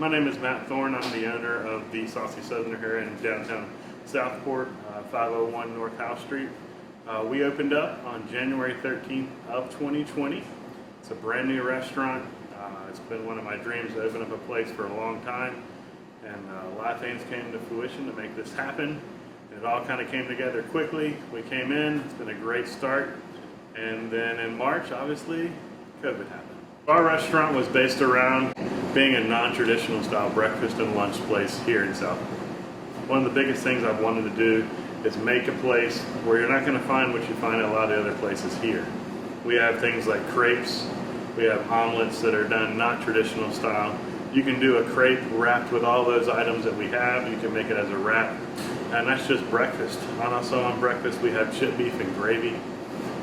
My name is Matt Thorne. I'm the owner of the Saucy Southerner here in downtown Southport, 501 North House Street. We opened up on January 13th of 2020. It's a brand new restaurant. It's been one of my dreams to open up a place for a long time, and a lot of things came to fruition to make this happen. It all kind of came together quickly. We came in, it's been a great start, and then in March, obviously, COVID happened. Our restaurant was based around being a non-traditional style breakfast and lunch place here in Southport. One of the biggest things I've wanted to do is make a place where you're not going to find what you find at a lot of other places here. We have things like crepes, we have omelets that are done not traditional style. You can do a crepe wrapped with all those items that we have. You can make it as a wrap, and that's just breakfast. And also on breakfast we have chip beef and gravy.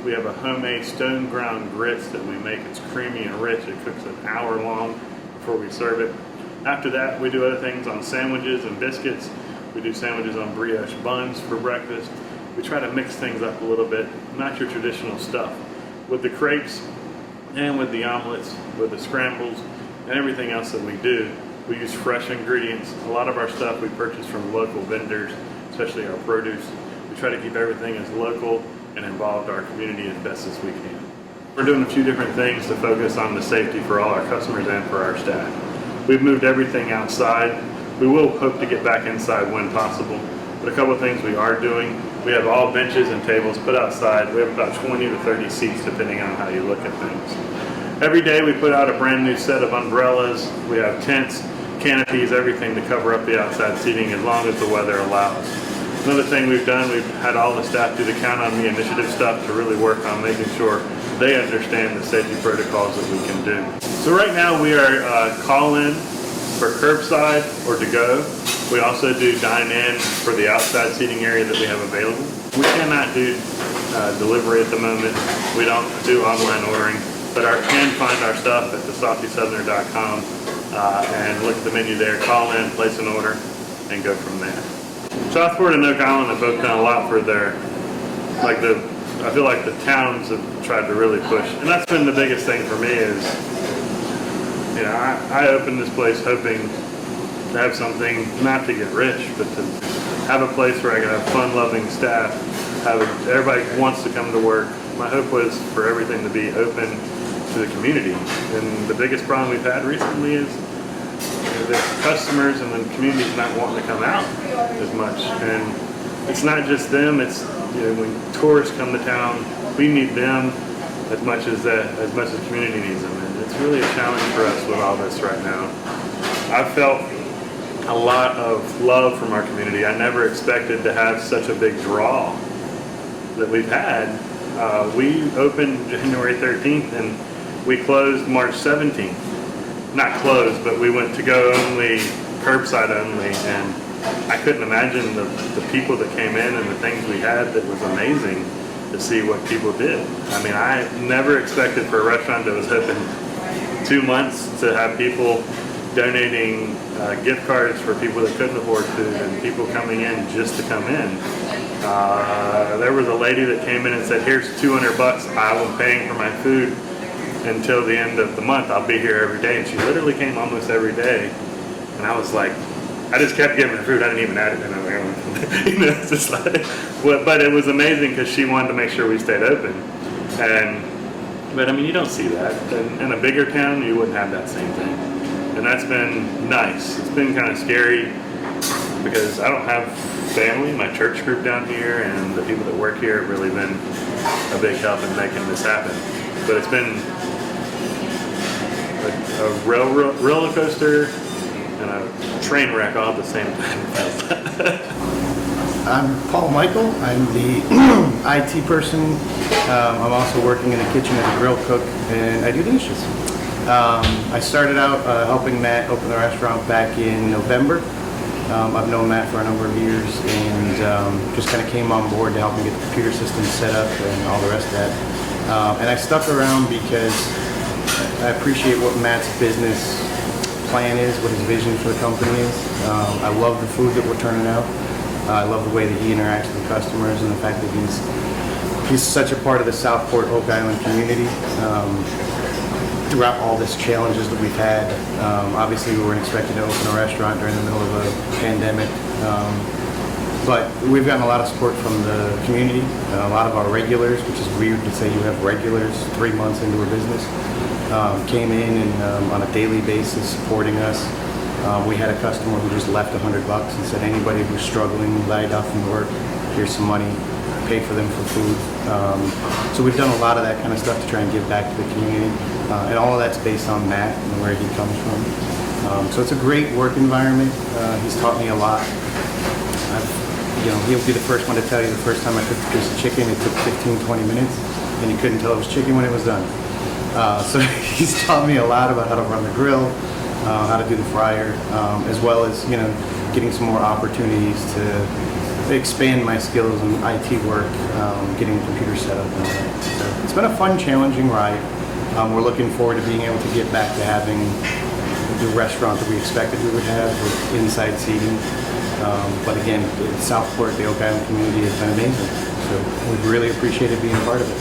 We have a homemade stone ground grits that we make. It's creamy and rich. It cooks an hour long before we serve it. After that, we do other things on sandwiches and biscuits. We do sandwiches on brioche buns for breakfast. We try to mix things up a little bit, not your traditional stuff. With the crepes and with the omelets, with the scrambles, and everything else that we do, we use fresh ingredients. A lot of our stuff we purchase from local vendors, especially our produce. We try to keep everything as local and involve our community as best as we can. We're doing a few different things to focus on the safety for all our customers and for our staff. We've moved everything outside. We will hope to get back inside when possible, but a couple of things we are doing. We have all benches and tables put outside. We have about 20 to 30 seats depending on how you look at things. Every day we put out a brand new set of umbrellas. We have tents, canopies, everything to cover up the outside seating as long as the weather allows. Another thing we've done, we've had all the staff do the Count on Me initiative stuff to really work on making sure they understand the safety protocols that we can do. So right now we are call-in for curbside or to go. We also do dine-in for the outside seating area that we have available. We cannot do delivery at the moment. We don't do online ordering, but I can find our stuff at thesaucysoutherner.com and look at the menu there, call in, place an order, and go from there. Southport and Oak Island have both done a lot for I feel like the towns have tried to really push, and that's been the biggest thing for me is, you know, I opened this place hoping to have something, not to get rich, but to have a place where I can have fun-loving staff, everybody wants to come to work. My hope was for everything to be open to the community, and the biggest problem we've had recently is the customers and the community's not wanting to come out as much, and it's not just them. It's, you know, when tourists come to town, we need them as much as the community needs them, and it's really a challenge for us with all this right now. I've felt a lot of love from our community. I never expected to have such a big draw that we've had. We opened January 13th and we closed March 17th. Not closed, but we went to go only, curbside only, and I couldn't imagine the people that came in and the things we had. That was amazing to see what people did. I mean, I never expected for a restaurant that was open 2 months to have people donating gift cards for people that couldn't afford food and people coming in just to come in. There was a lady that came in and said, "Here's $200. I'm paying for my food until the end of the month. I'll be here every day." And she literally came almost every day. And I was like, I just kept giving her food. I didn't even add it in. I was like, you know, it's just like, but it was amazing because she wanted to make sure we stayed open. But I mean, you don't see that. In a bigger town, you wouldn't have that same thing. And that's been nice. It's been kind of scary because I don't have family. My church group down here and the people that work here have really been a big help in making this happen. But it's been a roller coaster and a train wreck all at the same time. I'm Paul Michael. I'm the IT person. I'm also working in the kitchen as a grill cook, and I do the dishes. I started out helping Matt open the restaurant back in November. I've known Matt for a number of years, and just kind of came on board to help him get the computer system set up and all the rest of that. And I stuck around because I appreciate what Matt's business plan is, what his vision for the company is. I love the food that we're turning out. I love the way that he interacts with customers and the fact that he's such a part of the Southport Oak Island community. throughout all this challenges that we've had. Obviously, we weren't expected to open a restaurant during the middle of a pandemic. But we've gotten a lot of support from the community, a lot of our regulars, which is weird to say you have regulars 3 months into a business, came in and on a daily basis supporting us. We had a customer who just left $100 and said, anybody who's struggling, laid off from work, here's some money, pay for them for food. So we've done a lot of that kind of stuff to try and give back to the community. And all of that's based on Matt and where he comes from. So it's a great work environment. He's taught me a lot. He'll be the first one to tell you the first time I cooked a piece of chicken, it took 15, 20 minutes, and you couldn't tell it was chicken when it was done. So he's taught me a lot about how to run the grill, how to do the fryer, as well as getting some more opportunities to expand my skills in IT work, getting the computer set up and all that. So it's been a fun, challenging ride. We're looking forward to being able to get back to having the restaurant that we expected we would have with inside seating. But again, Southport, the Oak Island community has been amazing. So we've really appreciated being a part of it.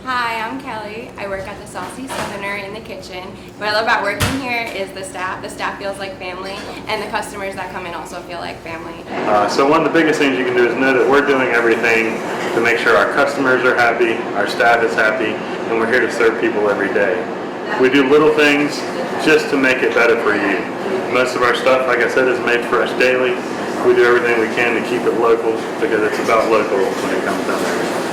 Hi, I'm Kelly. I work at the Saucy Southerner in the kitchen. What I love about working here is the staff. The staff feels like family, and the customers that come in also feel like family. So one of the biggest things you can do is know that we're doing everything to make sure our customers are happy, our staff is happy, and we're here to serve people every day. We do little things just to make it better for you. Most of our stuff, like I said, is made fresh daily. We do everything we can to keep it local because it's about local when it comes down to everything.